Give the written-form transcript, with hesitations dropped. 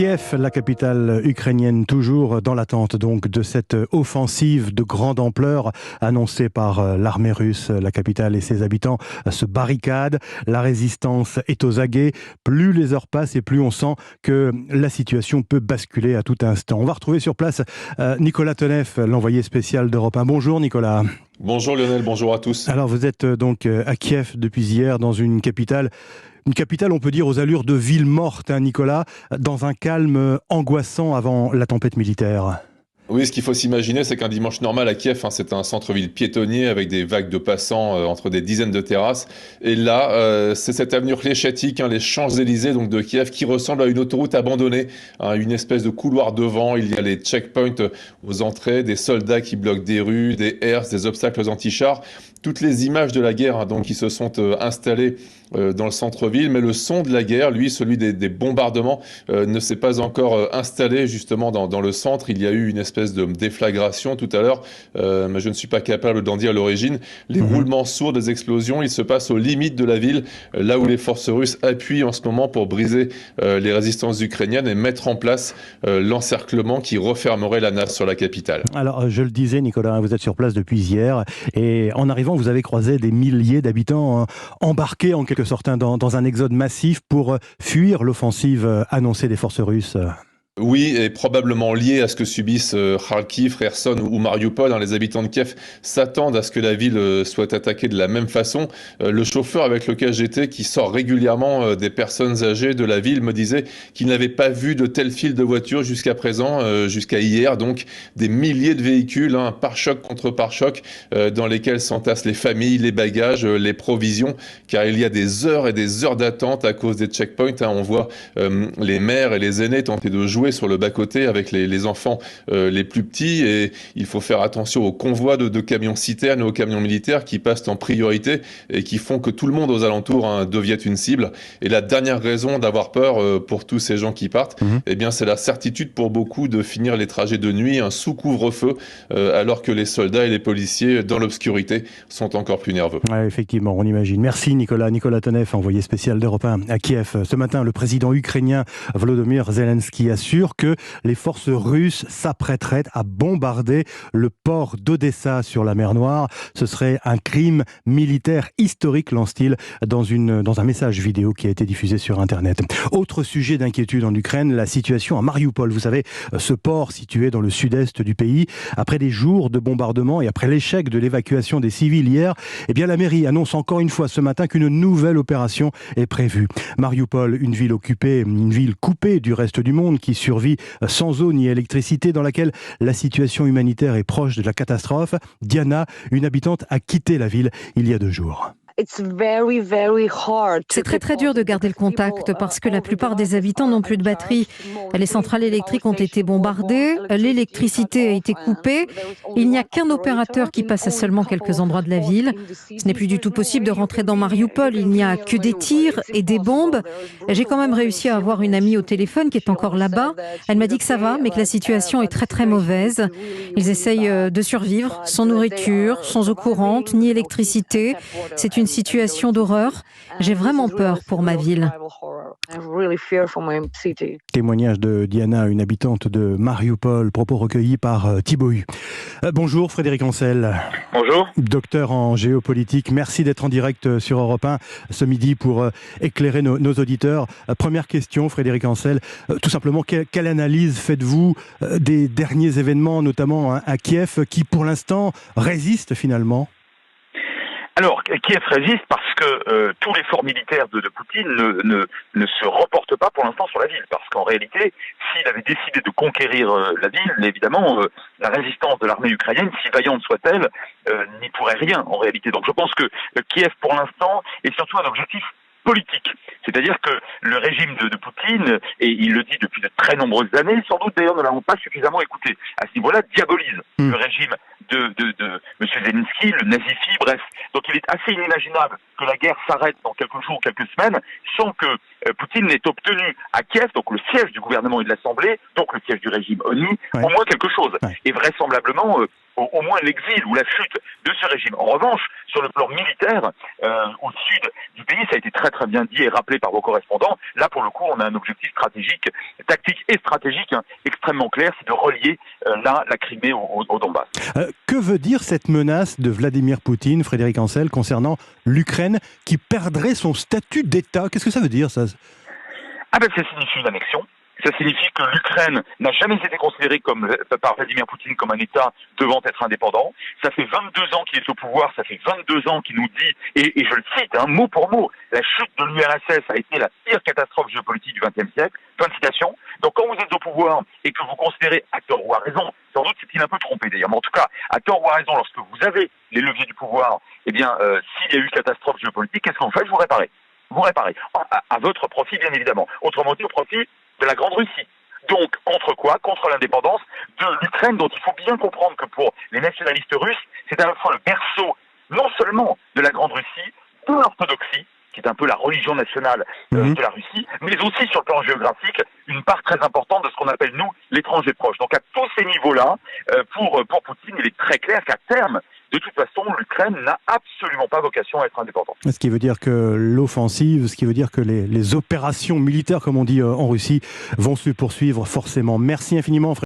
Kiev, la capitale ukrainienne, toujours dans l'attente donc de cette offensive de grande ampleur annoncée par l'armée russe. La capitale et ses habitants se barricadent. La résistance est aux aguets. Plus les heures passent et plus on sent que la situation peut basculer à tout instant. On va retrouver sur place Nicolas Teneff, l'envoyé spécial d'Europe 1. Bonjour Nicolas. Bonjour Lionel, bonjour à tous. Alors vous êtes donc à Kiev depuis hier dans une capitale, on peut dire aux allures de ville morte, hein, Nicolas, dans un calme angoissant avant la tempête militaire. Oui, ce qu'il faut s'imaginer, c'est qu'un dimanche normal à Kiev, c'est un centre-ville piétonnier avec des vagues de passants entre des dizaines de terrasses. Et là, c'est cette avenue Hléchiatyk, les Champs-Élysées donc de Kiev, qui ressemble à une autoroute abandonnée, une espèce de couloir devant. Il y a les checkpoints aux entrées, des soldats qui bloquent des rues, des herses, des obstacles anti-chars. Toutes les images de la guerre donc, qui se sont installées dans le centre-ville, mais le son de la guerre, lui, celui des bombardements, ne s'est pas encore installé justement dans le centre. Il y a eu une espèce de déflagration tout à l'heure, mais je ne suis pas capable d'en dire l'origine. Les roulements sourds des explosions, ils se passent aux limites de la ville, là où les forces russes appuient en ce moment pour briser les résistances ukrainiennes et mettre en place l'encerclement qui refermerait la NAS sur la capitale. Alors, je le disais, Nicolas, vous êtes sur place depuis hier, et en arrivant, vous avez croisé des milliers d'habitants embarqués en quelque sorte dans un exode massif pour fuir l'offensive annoncée des forces russes. Oui, et probablement lié à ce que subissent Kharkiv, Kherson ou Mariupol. Les habitants de Kiev s'attendent à ce que la ville soit attaquée de la même façon. Le chauffeur avec lequel j'étais, qui sort régulièrement des personnes âgées de la ville, me disait qu'il n'avait pas vu de telle file de voitures jusqu'à présent, jusqu'à hier. Donc des milliers de véhicules, pare-choc contre pare-choc, dans lesquels s'entassent les familles, les bagages, les provisions, car il y a des heures et des heures d'attente à cause des checkpoints. On voit les mères et les aînés tenter de jouer sur le bas-côté avec les enfants les plus petits, et il faut faire attention aux convois de camions citernes et aux camions militaires qui passent en priorité et qui font que tout le monde aux alentours devienne une cible. Et la dernière raison d'avoir peur pour tous ces gens qui partent, c'est la certitude pour beaucoup de finir les trajets de nuit sous couvre-feu, alors que les soldats et les policiers dans l'obscurité sont encore plus nerveux. Ouais, effectivement, on imagine. Merci Nicolas Teneff, envoyé spécial d'Europe 1 à Kiev. Ce matin, le président ukrainien Volodymyr Zelensky assure que les forces russes s'apprêteraient à bombarder le port d'Odessa sur la mer Noire. Ce serait un crime militaire historique, lance-t-il dans un message vidéo qui a été diffusé sur Internet. Autre sujet d'inquiétude en Ukraine, la situation à Mariupol. Vous savez, ce port situé dans le sud-est du pays. Après des jours de bombardement et après l'échec de l'évacuation des civils hier, la mairie annonce encore une fois ce matin qu'une nouvelle opération est prévue. Mariupol, une ville occupée, une ville coupée du reste du monde qui survit sans eau ni électricité, dans laquelle la situation humanitaire est proche de la catastrophe. Diana, une habitante, a quitté la ville il y a 2 jours. C'est très dur de garder le contact parce que la plupart des habitants n'ont plus de batterie. Les centrales électriques ont été bombardées, l'électricité a été coupée. Il n'y a qu'un opérateur qui passe à seulement quelques endroits de la ville. Ce n'est plus du tout possible de rentrer dans Mariupol. Il n'y a que des tirs et des bombes. J'ai quand même réussi à avoir une amie au téléphone qui est encore là-bas. Elle m'a dit que ça va, mais que la situation est très mauvaise. Ils essayent de survivre sans nourriture, sans eau courante, ni électricité. C'est une situation d'horreur. J'ai vraiment peur pour ma ville. Témoignage de Diana, une habitante de Mariupol, propos recueillis par Thibaut Hu. Bonjour Frédéric Ancel. Bonjour. Docteur en géopolitique, merci d'être en direct sur Europe 1 ce midi pour éclairer nos auditeurs. Première question Frédéric Ancel, tout simplement quelle analyse faites-vous des derniers événements, notamment à Kiev, qui pour l'instant résistent finalement ? Alors, Kiev résiste parce que tout l'effort militaire de Poutine ne se reporte pas pour l'instant sur la ville. Parce qu'en réalité, s'il avait décidé de conquérir la ville, évidemment, la résistance de l'armée ukrainienne, si vaillante soit-elle, n'y pourrait rien en réalité. Donc je pense que Kiev, pour l'instant, est surtout un objectif politique. C'est-à-dire que le régime de Poutine, et il le dit depuis de très nombreuses années, sans doute d'ailleurs ne l'avons pas suffisamment écouté, à ce niveau-là, diabolise le régime de M. Zelensky, le nazifie, bref. Donc il est assez inimaginable que la guerre s'arrête dans quelques jours, quelques semaines, sans que Poutine n'ait obtenu à Kiev, donc le siège du gouvernement et de l'Assemblée, donc le siège du régime ONU, au moins quelque chose. Et vraisemblablement, au moins l'exil ou la chute de ce régime. En revanche, sur le plan militaire, au sud du pays, ça a été très très bien dit et rappelé par vos correspondants. Là, pour le coup, on a un objectif stratégique, tactique et stratégique extrêmement clair, c'est de relier la Crimée au Donbass. Que veut dire cette menace de Vladimir Poutine, Frédéric Ancel, concernant l'Ukraine qui perdrait son statut d'État? Qu'est-ce que ça veut dire, ça? Ah ben, ça signifie une annexion. Ça signifie que l'Ukraine n'a jamais été considérée par Vladimir Poutine comme un État devant être indépendant. Ça fait 22 ans qu'il est au pouvoir, ça fait 22 ans qu'il nous dit, et je le cite, mot pour mot, la chute de l'URSS a été la pire catastrophe géopolitique du XXe siècle. Fin de citation. Donc quand vous êtes au pouvoir et que vous considérez, à tort ou à raison, sans doute c'est-il un peu trompé d'ailleurs, mais en tout cas, à tort ou à raison, lorsque vous avez les leviers du pouvoir, eh bien, s'il y a eu catastrophe géopolitique, qu'est-ce que vous faites? Vous réparez. Vous réparez. À votre profit, bien évidemment. Autrement dit, au profit de la Grande Russie. Donc, contre quoi? Contre l'indépendance de l'Ukraine, dont il faut bien comprendre que pour les nationalistes russes, c'est à la fois le berceau, non seulement de la Grande Russie, de l'orthodoxie, qui est un peu la religion nationale de la Russie, mais aussi sur le plan géographique, une part très importante de ce qu'on appelle, nous, l'étranger proche. Donc à tous ces niveaux-là, pour Poutine, il est très clair qu'à terme, de toute façon, l'Ukraine n'a absolument pas vocation à être indépendante. Ce qui veut dire que l'offensive, ce qui veut dire que les opérations militaires, comme on dit en Russie, vont se poursuivre forcément. Merci infiniment,